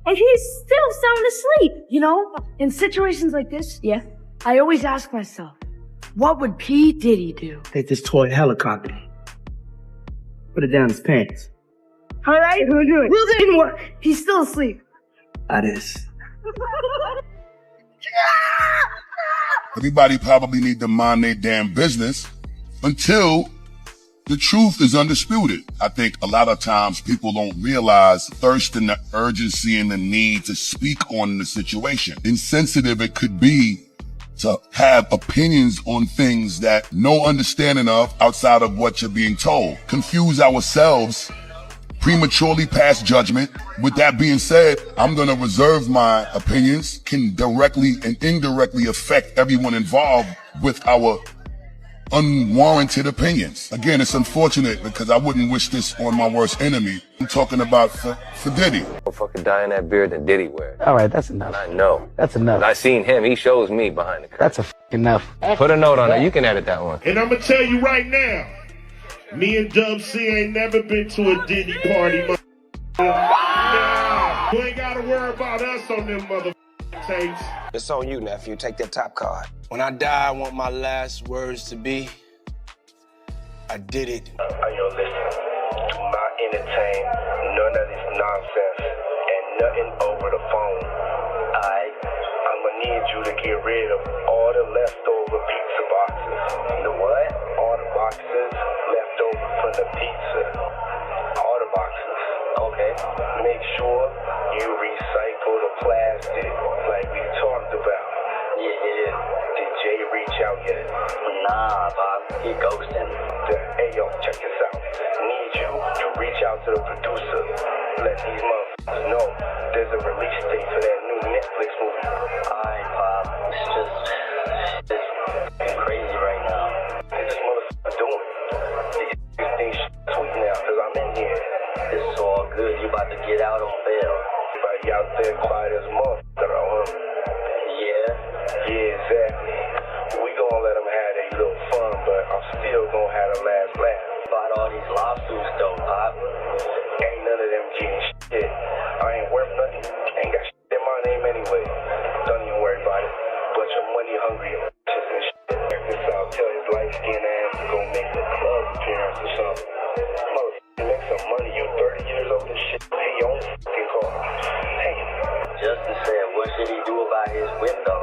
and he's still sound asleep. You know, in situations like this, I always ask myself, what would P. Diddy do? Take this toy helicopter, put it down his pants. All right, we'll do it. We'll do it. He's still asleep. That is. Everybody probably need to mind their damn business until the truth is undisputed. I think a lot of times people don't realize the thirst and the urgency and the need to speak on the situation. Insensitive it could be to have opinions on things that no understanding of outside of what you're being told. Confuse ourselves, prematurely pass judgment. With that being said, I'm gonna reserve my opinions, can directly and indirectly affect everyone involved with our unwarranted opinions. Again, it's unfortunate because I wouldn't wish this on my worst enemy. I'm talking about for Diddy. Motherfucker dye in that beard that Diddy wear. All right, that's enough. And I know. That's enough. I seen him. He shows me behind the curtain. That's enough. Put a note on it. You can edit that one. And I'm gonna tell you right now, me and Dub C ain't never been to a Diddy party. Nah, you ain't gotta worry about us on them motherfucking tapes. It's on you, nephew. Take that top card. When I die, I want my last words to be, I did it. Yo, listen, do not entertain none of this nonsense and nothing over the phone. Alright? I'm gonna need you to get rid of all the leftover pizza boxes. The what? All the boxes left over from the pizza. All the boxes. Okay. Make sure you recycle the plastic like we talked about. Yeah. Did Jay reach out yet? Nah, Bob. He ghosting. Hey, yo, check this out. Need you to reach out to the producer. Let these motherfuckers know there's a release date for that new Netflix movie. Alright, Bob. It's crazy right now. What this motherfucker doing? These things sweet now, cause I'm in here. It's all good. You about to get out on bail. Everybody out there quiet as motherfucker, huh? Yeah, exactly. We gonna let them have their little fun, but I'm still gonna have the last laugh. About all these lawsuits though, Pop. Ain't none of them getting shit. I ain't worth nothing. Ain't got shit in my name anyway. Don't even worry about it. Bunch of money hungry and shit. Check this out. Tell his light-skinned ass to go make a club appearance or something. Motherfucker, make some money. You 30 years old and shit. Pay your own fucking car. Damn. Justin said, what should he do about his window?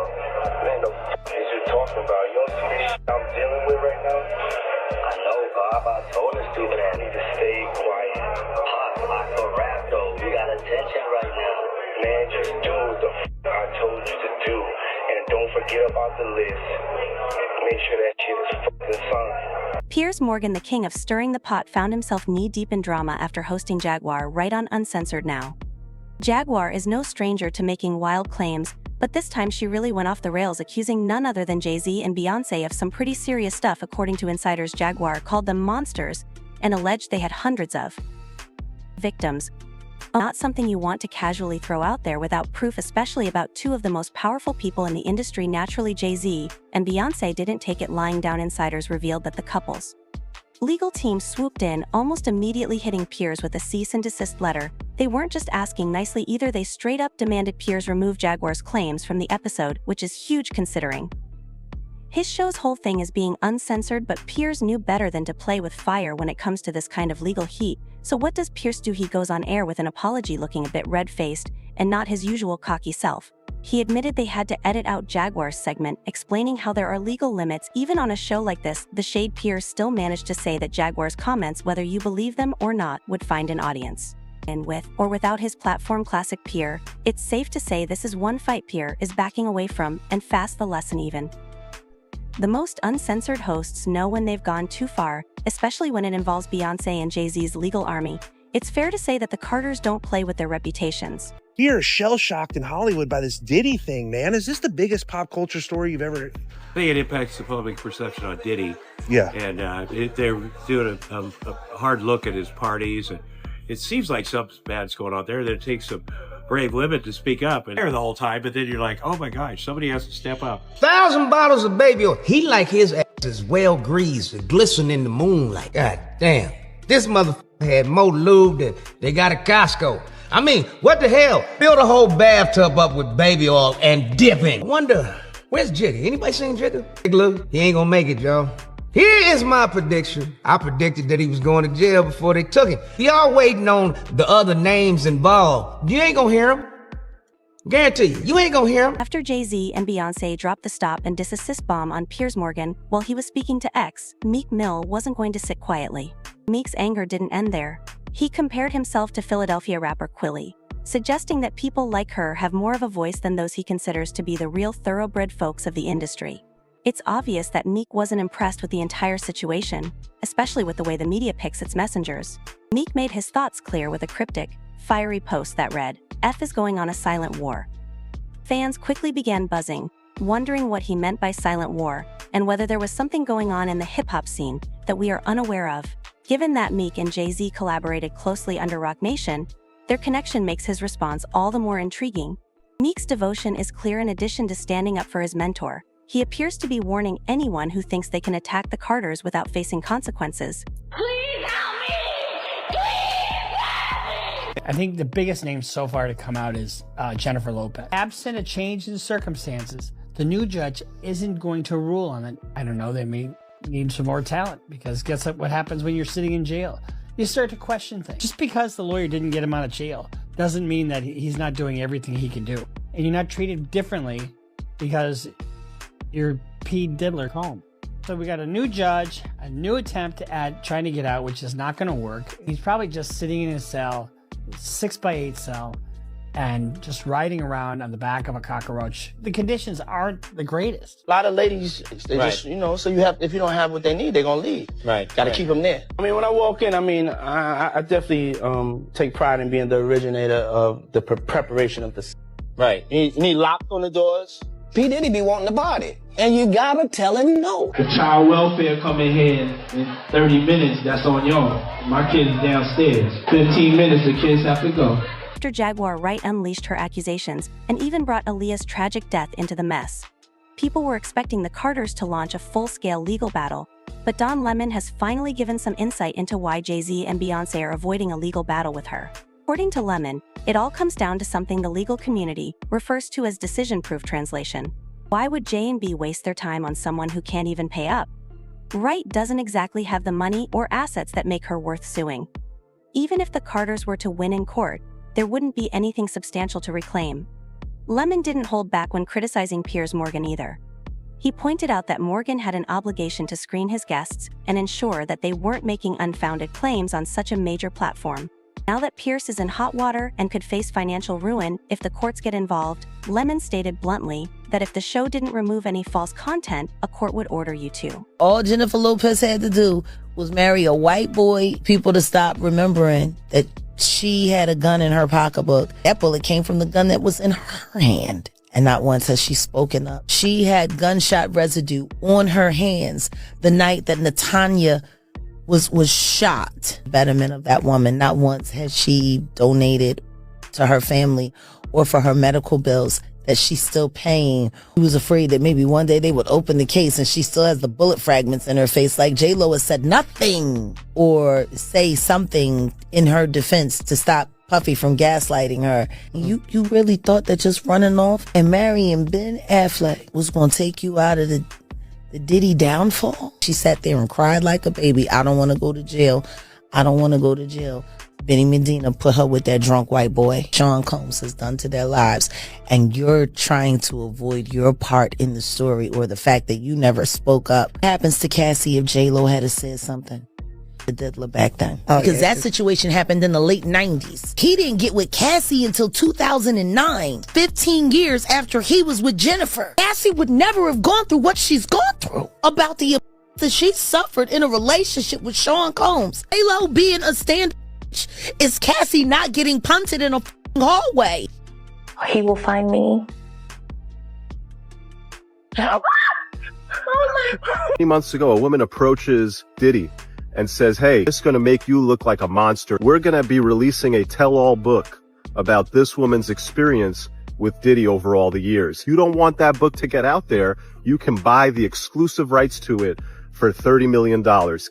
Man, the fuck is you talking about? You don't see this shit I'm dealing with right now? I know, Bob. I told this stupid ass need to stay quiet. Pop, I can rap though. We got attention right now. Man, just do what the fuck I told you to do. And don't forget about the list. Make sure that shit is fucking signed. Piers Morgan, the king of stirring the pot, found himself knee-deep in drama after hosting Jaguar right on Uncensored Now. Jaguar is no stranger to making wild claims, but this time she really went off the rails, accusing none other than Jay-Z and Beyoncé of some pretty serious stuff. According to insiders, Jaguar called them monsters and alleged they had hundreds of victims. Not something you want to casually throw out there without proof, especially about two of the most powerful people in the industry. Naturally, Jay-Z and Beyoncé didn't take it lying down. Insiders revealed that the couple's legal team swooped in, almost immediately hitting Piers with a cease and desist letter. They weren't just asking nicely either, they straight up demanded Piers remove Jaguar's claims from the episode, which is huge considering his show's whole thing is being uncensored. But Piers knew better than to play with fire when it comes to this kind of legal heat. So what does Piers do? He goes on air with an apology, looking a bit red-faced and not his usual cocky self. He admitted they had to edit out Jaguar's segment, explaining how there are legal limits even on a show like this. The shade. Piers still managed to say that Jaguar's comments, whether you believe them or not, would find an audience. And with or without his platform. Classic Piers, it's safe to say this is one fight Piers is backing away from, and fast. The lesson even the most uncensored hosts know when they've gone too far, especially when it involves Beyoncé and Jay-Z's legal army. It's fair to say that the Carters don't play with their reputations. You're shell-shocked in Hollywood by this Diddy thing, man. Is this the biggest pop culture story you've ever... I think it impacts the public perception on Diddy. Yeah. And they're doing a hard look at his parties. And it seems like something bad's going on there. That it takes some brave women to speak up and there the whole time. But then you're like, oh my gosh, somebody has to step up. 1,000 bottles of baby oil. He like his ass is well greased, glisten in the moonlight. God damn. This motherfucker had more lube than they got at Costco. I mean, what the hell? Fill the whole bathtub up with baby oil and dipping. Wonder, where's Jigga? Anybody seen Jigga? Big Lou, he ain't gonna make it, y'all. Here is my prediction. I predicted that he was going to jail before they took him. Y'all waiting on the other names involved. You ain't gonna hear him. Guarantee you ain't gonna hear him. After Jay-Z and Beyonce dropped the stop and disassist bomb on Piers Morgan while he was speaking to X, Meek Mill wasn't going to sit quietly. Meek's anger didn't end there. He compared himself to Philadelphia rapper Quilly, suggesting that people like her have more of a voice than those he considers to be the real thoroughbred folks of the industry. It's obvious that Meek wasn't impressed with the entire situation, especially with the way the media picks its messengers. Meek made his thoughts clear with a cryptic, fiery post that read, "F is going on a silent war." Fans quickly began buzzing, wondering what he meant by silent war, and whether there was something going on in the hip-hop scene that we are unaware of. Given that Meek and Jay-Z collaborated closely under Roc Nation, their connection makes his response all the more intriguing. Meek's devotion is clear. In addition to standing up for his mentor, he appears to be warning anyone who thinks they can attack the Carters without facing consequences. Please help me! Please help me! I think the biggest name so far to come out is Jennifer Lopez. Absent a change in circumstances, the new judge isn't going to rule on it. I don't know, they may need some more talent, because guess what happens when you're sitting in jail? You start to question things. Just because the lawyer didn't get him out of jail doesn't mean that he's not doing everything he can do. And you're not treated differently because you're P. Diddler home. So we got a new judge, a new attempt at trying to get out, which is not going to work. He's probably just sitting in his cell, 6x8 cell, and just riding around on the back of a cockroach. The conditions aren't the greatest. A lot of ladies, they just, you know, so you have, if you don't have what they need, they're gonna leave. Right. Gotta keep them there. I mean, when I walk in, I definitely take pride in being the originator of the preparation of the. Right. You need locks on the doors. P. Diddy be wanting the body, and you gotta tell him no. If child welfare come in here in 30 minutes, that's on y'all. My kid's downstairs. 15 minutes, the kids have to go. After Jaguar Wright unleashed her accusations and even brought Aaliyah's tragic death into the mess, people were expecting the Carters to launch a full-scale legal battle, but Don Lemon has finally given some insight into why Jay-Z and Beyonce are avoiding a legal battle with her. According to Lemon, it all comes down to something the legal community refers to as decision-proof translation. Why would J&B waste their time on someone who can't even pay up? Wright doesn't exactly have the money or assets that make her worth suing. Even if the Carters were to win in court, there wouldn't be anything substantial to reclaim. Lemon didn't hold back when criticizing Piers Morgan either. He pointed out that Morgan had an obligation to screen his guests and ensure that they weren't making unfounded claims on such a major platform. Now that Piers is in hot water and could face financial ruin if the courts get involved, Lemon stated bluntly that if the show didn't remove any false content, a court would order you to. All Jennifer Lopez had to do was marry a white boy, people to stop remembering that she had a gun in her pocketbook. That bullet came from the gun that was in her hand. And not once has she spoken up. She had gunshot residue on her hands the night that Natanya was shot. Betterment of that woman. Not once has she donated to her family or for her medical bills that she's still paying. She was afraid that maybe one day they would open the case and she still has the bullet fragments in her face, like J-Lo has said nothing or say something in her defense to stop Puffy from gaslighting her. You really thought that just running off and marrying Ben Affleck was going to take you out of the Diddy downfall? She sat there and cried like a baby. I don't want to go to jail. I don't want to go to jail. Benny Medina put her with that drunk white boy Sean Combs has done to their lives. And you're trying to avoid your part in the story or the fact that you never spoke up. What happens to Cassie if J-Lo had said something? The diddler back then. Because that situation happened in the late 90s. He didn't get with Cassie until 2009, 15 years after he was with Jennifer. Cassie would never have gone through what she's gone through about the that she suffered in a relationship with Sean Combs. J-Lo being a stand is Cassie not getting punted in a hallway. He will find me. Oh my God. Many months ago, a woman approaches Diddy and says, hey, this is going to make you look like a monster. We're going to be releasing a tell-all book about this woman's experience with Diddy over all the years. You don't want that book to get out there. You can buy the exclusive rights to it for $30 million.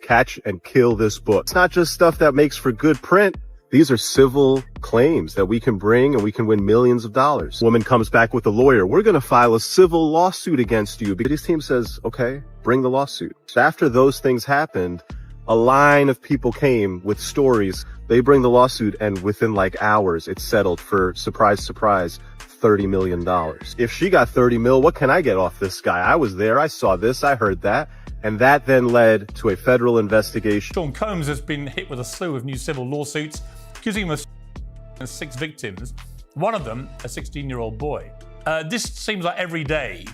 Catch and kill this book. It's not just stuff that makes for good print. These are civil claims that we can bring and we can win millions of dollars. Woman comes back with a lawyer. We're going to file a civil lawsuit against you. Diddy's team says, okay, bring the lawsuit. So after those things happened, a line of people came with stories. They bring the lawsuit, and within like hours, it's settled for, surprise, surprise, $30 million. If she got 30 mil, what can I get off this guy? I was there. I saw this. I heard that. And that then led to a federal investigation. Sean Combs has been hit with a slew of new civil lawsuits, accusing him of 6 victims, one of them a 16-year-old boy. This seems like every day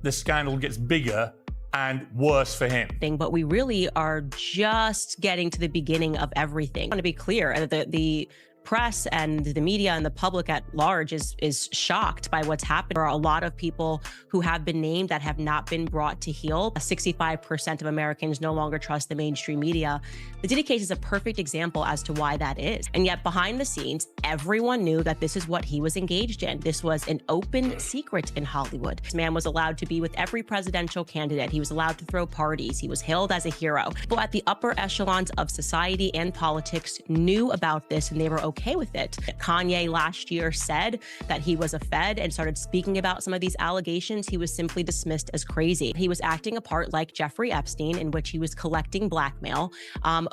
the scandal gets bigger and worse for him. But we really are just getting to the beginning of everything. I want to be clear, the press and the media and the public at large is shocked by what's happened. There are a lot of people who have been named that have not been brought to heel. 65% of Americans no longer trust the mainstream media. The Diddy case is a perfect example as to why that is. And yet behind the scenes, everyone knew that this is what he was engaged in. This was an open secret in Hollywood. This man was allowed to be with every presidential candidate. He was allowed to throw parties. He was hailed as a hero. People at the upper echelons of society and politics knew about this, and they were okay with it. Kanye last year said that he was a Fed and started speaking about some of these allegations. He was simply dismissed as crazy. He was acting a part like Jeffrey Epstein, in which he was collecting blackmail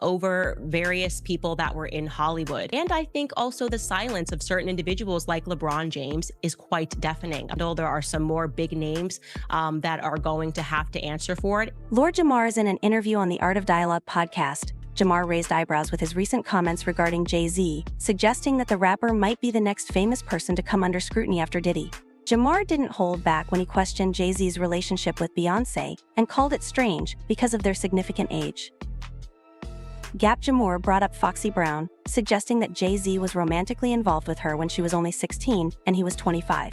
over various people that were in Hollywood. And I think also the silence of certain individuals like LeBron James is quite deafening. Although there are some more big names that are going to have to answer for it. Lord Jamar is in an interview on the Art of Dialogue podcast. Jamar raised eyebrows with his recent comments regarding Jay-Z, suggesting that the rapper might be the next famous person to come under scrutiny after Diddy. Jamar didn't hold back when he questioned Jay-Z's relationship with Beyoncé and called it strange because of their significant age. Gap Jamar brought up Foxy Brown, suggesting that Jay-Z was romantically involved with her when she was only 16 and he was 25.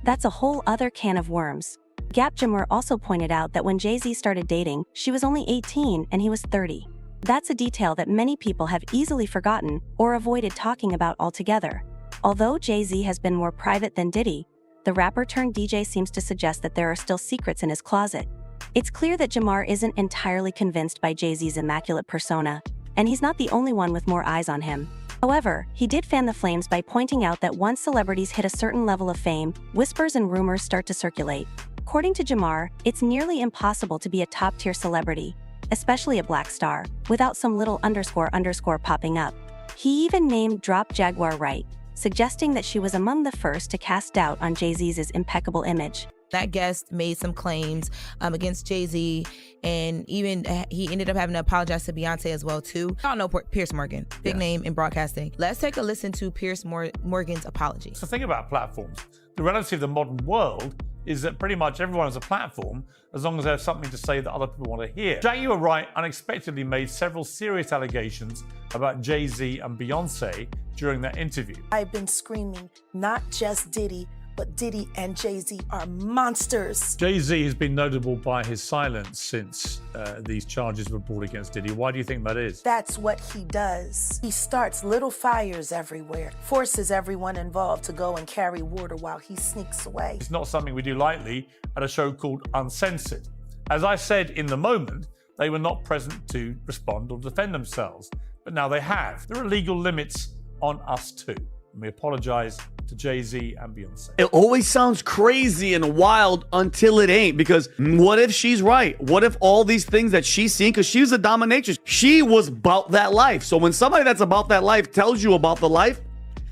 That's a whole other can of worms. Gap Jamar also pointed out that when Jay-Z started dating, she was only 18 and he was 30. That's a detail that many people have easily forgotten or avoided talking about altogether. Although Jay-Z has been more private than Diddy, the rapper turned DJ seems to suggest that there are still secrets in his closet. It's clear that Jamar isn't entirely convinced by Jay-Z's immaculate persona, and he's not the only one with more eyes on him. However, he did fan the flames by pointing out that once celebrities hit a certain level of fame, whispers and rumors start to circulate. According to Jamar, it's nearly impossible to be a top-tier celebrity, especially a black star, without some little __ popping up. He even named Drop Jaguar Wright, suggesting that she was among the first to cast doubt on Jay-Z's impeccable image. That guest made some claims against Jay-Z, and even he ended up having to apologize to Beyonce as well, too. I don't know Piers Morgan, big name in broadcasting. Let's take a listen to Piers Morgan's apology. So the thing about platforms, the reality of the modern world is that pretty much everyone has a platform as long as there's something to say that other people want to hear. Jaguar Wright unexpectedly made several serious allegations about Jay-Z and Beyonce during that interview. I've been screaming, not just Diddy, but Diddy and Jay-Z are monsters. Jay-Z has been notable by his silence since these charges were brought against Diddy. Why do you think that is? That's what he does. He starts little fires everywhere, forces everyone involved to go and carry water while he sneaks away. It's not something we do lightly at a show called Uncensored. As I said in the moment, they were not present to respond or defend themselves, but now they have. There are legal limits on us too. And we apologize to Jay-Z and Beyonce. It always sounds crazy and wild until it ain't, because what if she's right? What if all these things that she's seen, because she was a dominatrix, she was about that life. So when somebody that's about that life tells you about the life,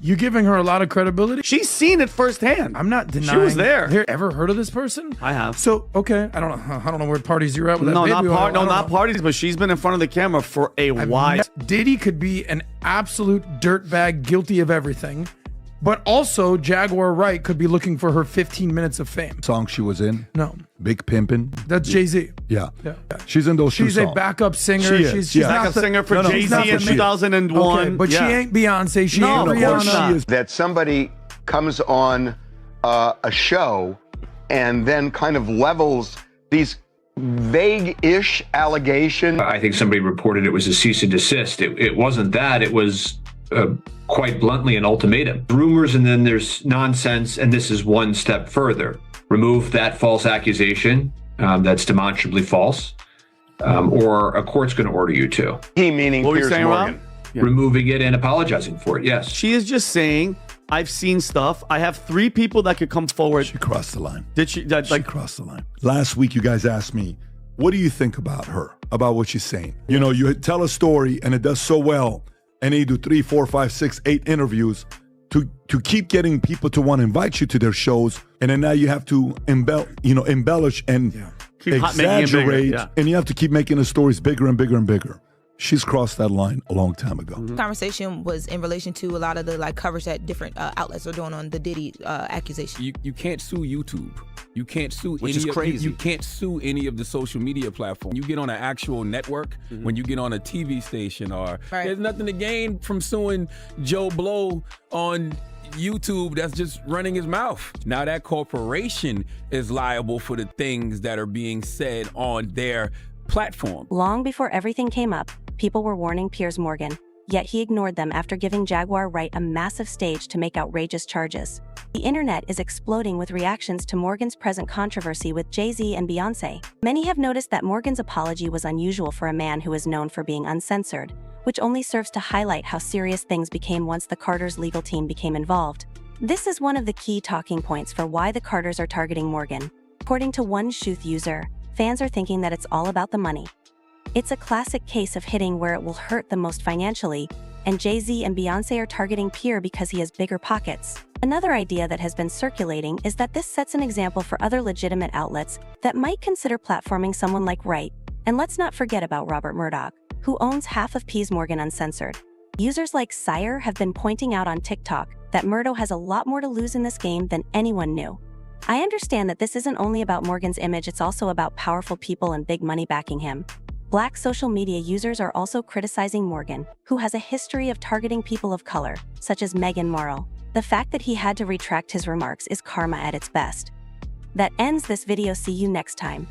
you giving her a lot of credibility? She's seen it firsthand. I'm not denying. She was there. Ever heard of this person? I have. So, okay, I don't know where parties you're at with that baby. Not parties, but she's been in front of the camera for a while. Diddy could be an absolute dirtbag, guilty of everything. But also, Jaguar Wright could be looking for her 15 minutes of fame. Song she was in? No. Big Pimpin'? That's Jay-Z. Yeah. She's in those She's a backup singer. She's backup singer for Jay-Z in 2001. Okay, but she ain't Beyonce. She ain't Rihanna. That somebody comes on a show and then kind of levels these vague-ish allegations. I think somebody reported it was a cease and desist. It wasn't that. It was quite bluntly an ultimatum. Rumors, and then there's nonsense, and this is one step further. Remove that false accusation that's demonstrably false, or a court's going to order you to. He meaning what Piers Morgan. removing it and apologizing for it. Yes. She is just saying, I've seen stuff. I have 3 people that could come forward. She crossed the line. Did she? She crossed the line. Last week, you guys asked me, what do you think about her, about what she's saying? You know, you tell a story and it does so well, and you do 3, 4, 5, 6, 8 interviews to keep getting people to want to invite you to their shows, and then now you have to embellish and exaggerate, and you have to keep making the stories bigger and bigger and bigger. She's crossed that line a long time ago. Conversation was in relation to a lot of the coverage that different outlets are doing on the Diddy accusation. You can't sue YouTube. You can't sue Which is crazy. You can't sue any of the social media platforms. You get on an actual network, when you get on a TV station, or there's nothing to gain from suing Joe Blow on YouTube that's just running his mouth. Now that corporation is liable for the things that are being said on their platform. Long before everything came up, people were warning Piers Morgan, yet he ignored them after giving Jaguar Wright a massive stage to make outrageous charges. The internet is exploding with reactions to Morgan's present controversy with Jay-Z and Beyonce. Many have noticed that Morgan's apology was unusual for a man who is known for being uncensored, which only serves to highlight how serious things became once the Carters' legal team became involved. This is one of the key talking points for why the Carters are targeting Morgan. According to one Shuth user, fans are thinking that it's all about the money. It's a classic case of hitting where it will hurt the most financially, and Jay-Z and Beyonce are targeting Pierre because he has bigger pockets. Another idea that has been circulating is that this sets an example for other legitimate outlets that might consider platforming someone like Wright. And let's not forget about Robert Murdoch, who owns half of Piers Morgan Uncensored. Users like Sire have been pointing out on TikTok that Murdo has a lot more to lose in this game than anyone knew. I understand that this isn't only about Morgan's image, it's also about powerful people and big money backing him. Black social media users are also criticizing Morgan, who has a history of targeting people of color, such as Meghan Markle. The fact that he had to retract his remarks is karma at its best. That ends this video. See you next time.